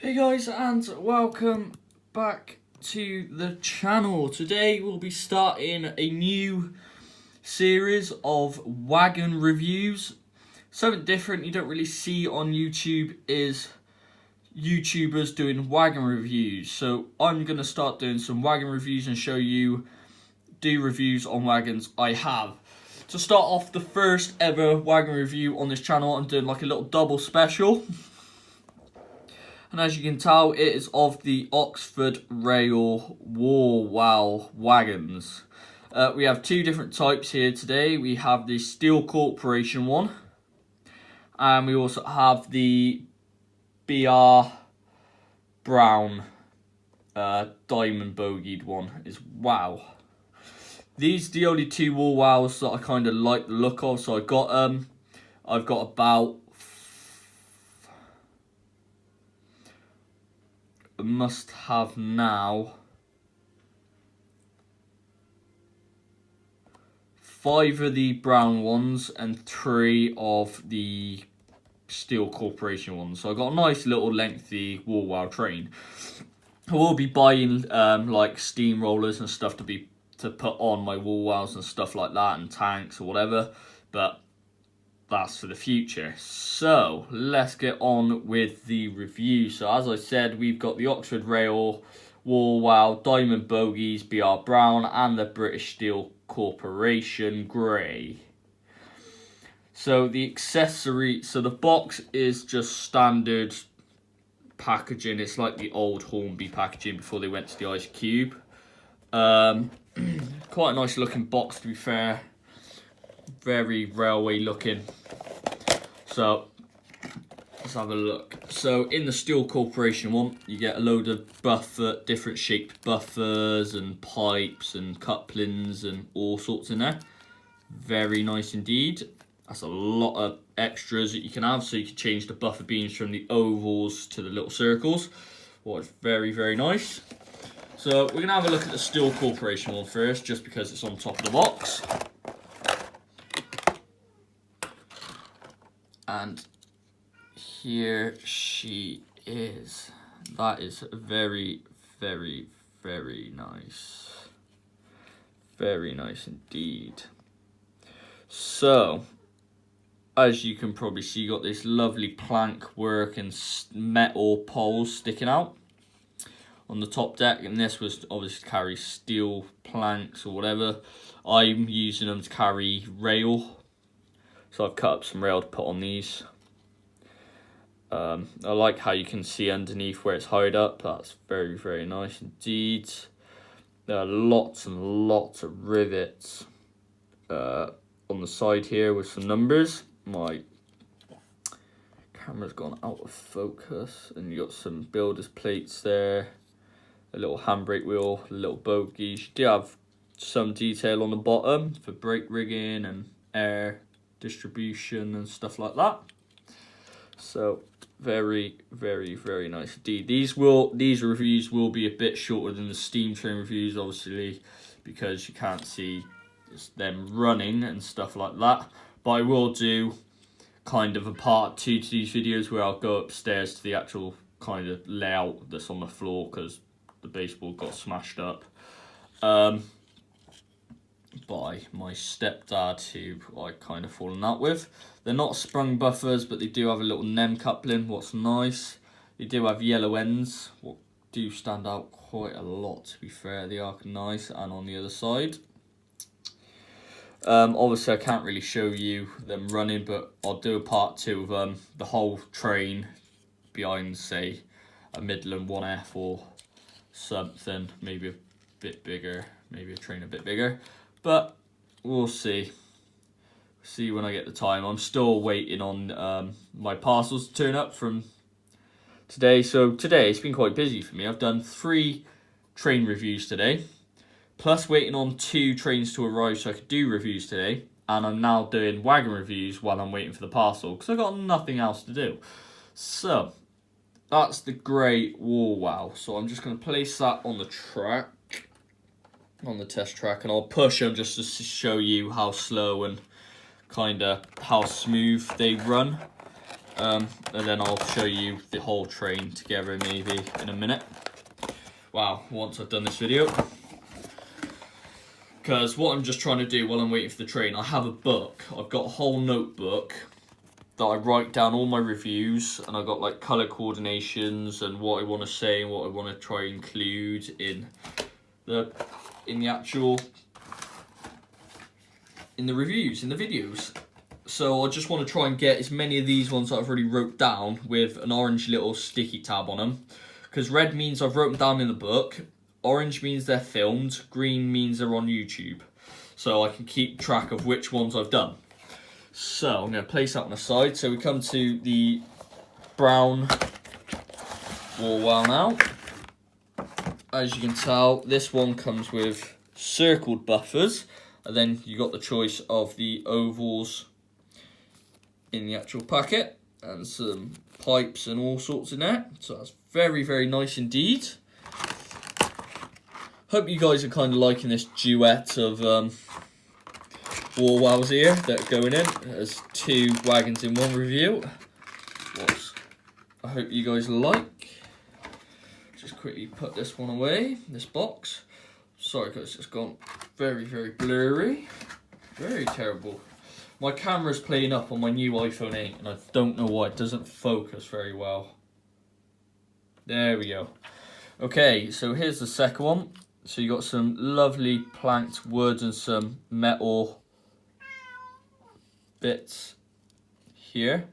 Hey guys, and welcome back to the channel. Today we'll be starting a new series of wagon reviews. Something different you don't really see on YouTube is YouTubers doing wagon reviews. So I'm going to start doing some wagon reviews and show you reviews on wagons I have. To start off the first ever wagon review on this channel, I'm doing like a little double special. And as you can tell, it is of the Oxford Rail Warwell wagons. We have two different types here today. We have the Steel Corporation one. And we also have the BR Brown diamond bogeyed one as well. These are the only two Warwells that I kind of like the look of. So I've got about must have now 5 of the brown ones and 3 of the Steel Corporation ones. So I got a nice little lengthy Warwell train. I will be buying like steamrollers and stuff to put on my Warwells and stuff like that, and tanks or whatever, but that's for the future. So let's get on with the review. So as I said, we've got the Oxford Rail Warwell Diamond Bogies BR Brown and the British Steel Corporation Grey. So the accessory, so the box is just standard packaging. It's like the old Hornby packaging before they went to the Ice Cube. Quite a nice looking box, to be fair. Very railway looking. So let's have a look. So in the Steel Corporation one, you get a load of different shaped buffers and pipes and couplings and all sorts in there. Very nice indeed. That's a lot of extras that you can have, so you can change the buffer beams from the ovals to the little circles. Well, it's very, very nice. So we're going to have a look at the Steel Corporation one first, just because it's on top of the box. And here she is. That is very, very, very nice. Very nice indeed. So, as you can probably see, you got this lovely plank work and metal poles sticking out on the top deck. And this was obviously to carry steel planks or whatever. I'm using them to carry rail. So I've cut up some rail to put on these. I like how you can see underneath where it's hide up. That's very, very nice indeed. There are lots and lots of rivets on the side here with some numbers. My camera's gone out of focus. And you got some builder's plates there. A little handbrake wheel, a little bogies. You do have some detail on the bottom for brake rigging and air distribution and stuff like that. So very, very, very nice indeed. These reviews will be a bit shorter than the steam train reviews, obviously, because you can't see them running and stuff like that. But I will do kind of a part 2 to these videos where I'll go upstairs to the actual kind of layout that's on the floor, because the baseboard got smashed up by my stepdad, who I kind of fallen out with. They're not sprung buffers, but they do have a little NEM coupling. What's nice, they do have yellow ends, what do stand out quite a lot, to be fair. They are nice. And on the other side, obviously I can't really show you them running, but I'll do a part 2 of the whole train behind, say, a Midland 1F or something, maybe a bit bigger, maybe a train a bit bigger. But we'll see. See when I get the time. I'm still waiting on my parcels to turn up from today. So today it's been quite busy for me. I've done 3 train reviews today, plus waiting on 2 trains to arrive so I could do reviews today. And I'm now doing wagon reviews while I'm waiting for the parcel, because I've got nothing else to do. So that's the grey Warwell. So I'm just going to place that on the track. On the test track, and I'll push them just to show you how slow and kind of how smooth they run. and then I'll show you the whole train together maybe in a minute. Wow, once I've done this video. Because what I'm just trying to do while I'm waiting for the train, I have a book. I've got a whole notebook that I write down all my reviews, and I've got like colour coordinations and what I want to say and what I want to try and include in the reviews, in the videos. So I just want to try and get as many of these ones that I've already wrote down with an orange little sticky tab on them. Because red means I've wrote them down in the book, orange means they're filmed, green means they're on YouTube. So I can keep track of which ones I've done. So I'm going to place that on the side. So we come to the brown Warwell now. As you can tell, this one comes with circled buffers. And then you got the choice of the ovals in the actual packet. And some pipes and all sorts in there. So that's very, very nice indeed. Hope you guys are kind of liking this duet of warwells here that are going in. There's 2 wagons in one review. I hope you guys like. Just quickly put this one away, this box. Sorry guys, it's gone very, very blurry. Very terrible. My camera's playing up on my new iPhone 8 and I don't know why it doesn't focus very well. There we go. Okay, so here's the second one. So you got some lovely planked wood and some metal bits here.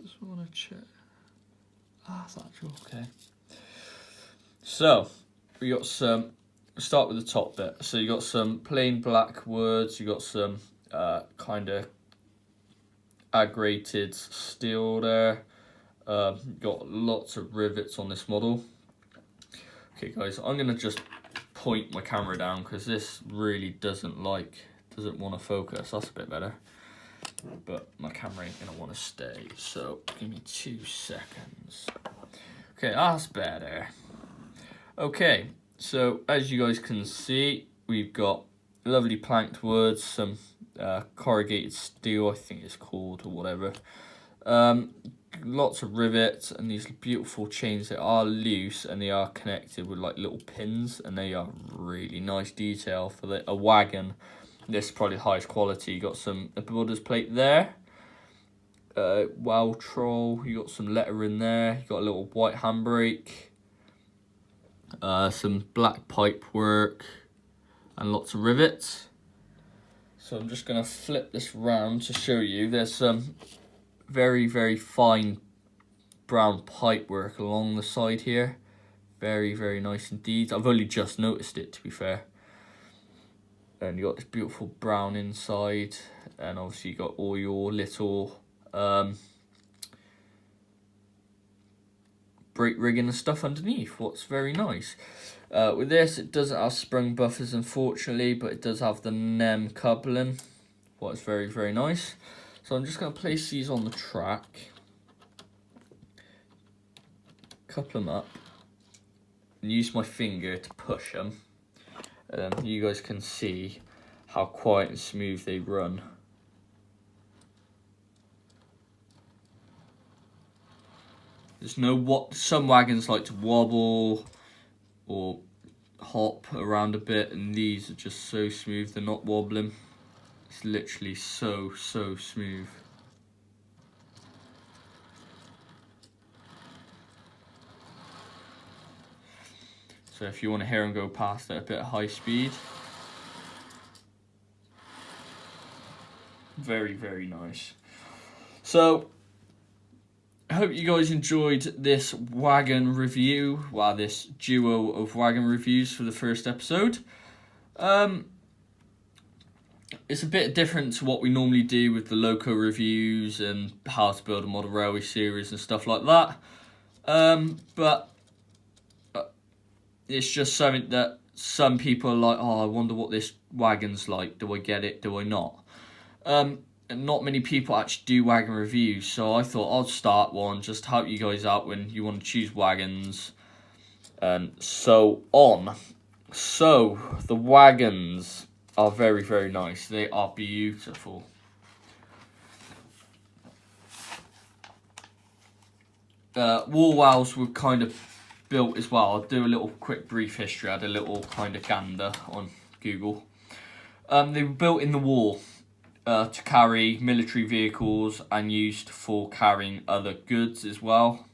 Just want to check. That's actual, okay. So we got some. Start with the top bit. So you got some plain black woods. You got some kind of aggrated steel there. Got lots of rivets on this model. Okay guys, I'm gonna just point my camera down because this really doesn't want to focus. That's a bit better, but my camera ain't gonna want to stay, so give me 2 seconds. Okay, that's better. Okay, so as you guys can see, we've got lovely planked wood, some corrugated steel, I think it's called, or whatever. Lots of rivets and these beautiful chains that are loose and they are connected with like little pins, and they are really nice detail for a wagon. This is probably the highest quality. You got some builder's plate there. Wow troll, you got some letter in there. You got a little white handbrake. Some black pipe work and lots of rivets. So I'm just going to flip this round to show you. There's some very, very fine brown pipe work along the side here. Very, very nice indeed. I've only just noticed it, to be fair. And you got this beautiful brown inside, and obviously you got all your little brake rigging and stuff underneath. What's very nice. With this, it doesn't have sprung buffers, unfortunately, but it does have the NEM coupling. What's very, very nice. So I'm just going to place these on the track, couple them up, and use my finger to push them. And you guys can see how quiet and smooth they run. There's no some wagons like to wobble or hop around a bit, and these are just so smooth, they're not wobbling. It's literally so smooth. So if you want to hear them go past at a bit of high speed. Very, very nice. So I hope you guys enjoyed this wagon review. Wow, this duo of wagon reviews for the first episode. It's a bit different to what we normally do with the loco reviews and how to build a model railway series and stuff like that. But it's just something that some people are like, oh, I wonder what this wagon's like. Do I get it? Do I not? And not many people actually do wagon reviews, so I thought I'll start one just to help you guys out when you want to choose wagons and so on. So the wagons are very, very nice. They are beautiful. Warwells were kind of built as well. I'll do a little quick brief history. I had a little kind of gander on Google. They were built in the war to carry military vehicles and used for carrying other goods as well.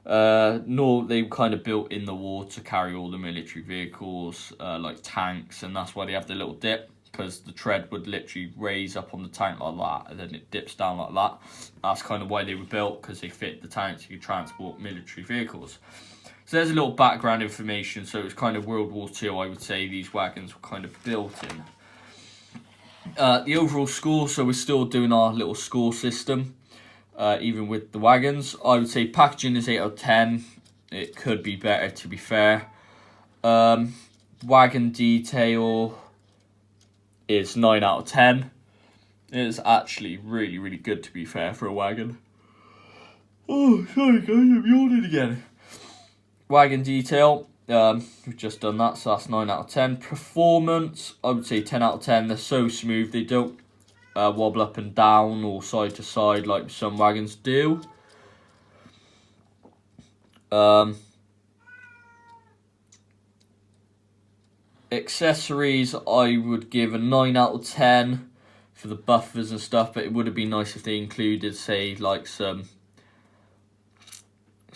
They were kind of built in the war to carry all the military vehicles like tanks, and that's why they have the little dip, because the tread would literally raise up on the tank like that and then it dips down like that. That's kind of why they were built, because they fit the tanks. You could transport military vehicles. So there's a little background information. So it was kind of World War II, I would say, these wagons were kind of built in. The overall score, so we're still doing our little score system, even with the wagons. I would say packaging is 8 out of 10. It could be better, to be fair. Wagon detail is 9 out of 10. It is actually really, really good, to be fair, for a wagon. Oh, sorry guys, I'm yawning again. Wagon detail, we've just done that, so that's 9 out of 10. Performance, I would say 10 out of 10. They're so smooth, they don't wobble up and down or side to side like some wagons do. Accessories, I would give a 9 out of 10 for the buffers and stuff, but it would have been nice if they included, say, like some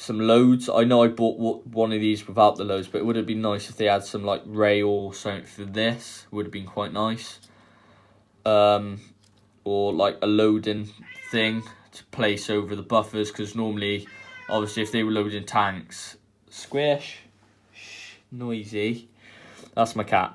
loads. I know I bought one of these without the loads, but it would have been nice if they had some like rail or something for this. Would have been quite nice. Or like a loading thing to place over the buffers, because normally, obviously, if they were loading tanks, squish, noisy. That's my cat.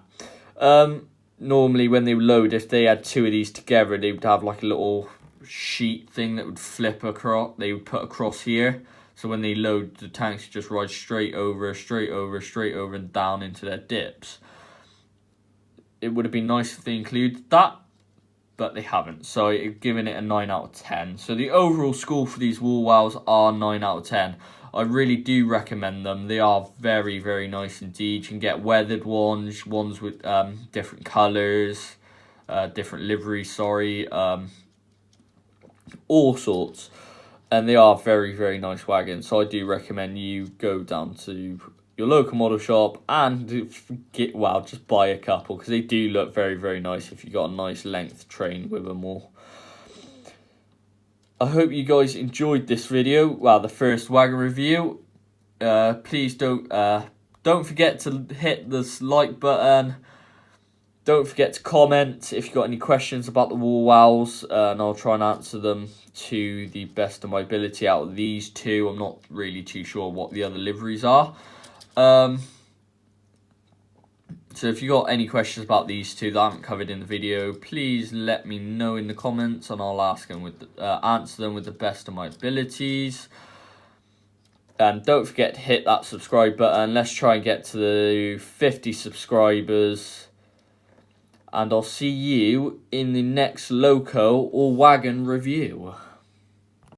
Normally when they would load, if they had two of these together, they would have like a little sheet thing that would flip across. They would put across here. So when they load, the tanks just ride straight over, and down into their dips. It would have been nice if they included that, but they haven't. So I've given it a 9 out of 10. So the overall score for these warwells are 9 out of 10. I really do recommend them. They are very, very nice indeed. You can get weathered ones with different colours, different liveries, all sorts. And they are very, very nice wagons. So I do recommend you go down to your local model shop and just buy a couple, because they do look very, very nice if you got a nice length train with them all. I hope you guys enjoyed this video. Well, the first wagon review. Please don't forget to hit this like button. Don't forget to comment if you've got any questions about the warwells, and I'll try and answer them to the best of my ability out of these two. I'm not really too sure what the other liveries are. So if you got any questions about these two that I haven't covered in the video, please let me know in the comments, and I'll answer them with the best of my abilities. And don't forget to hit that subscribe button. Let's try and get to the 50 subscribers. And I'll see you in the next loco or wagon review.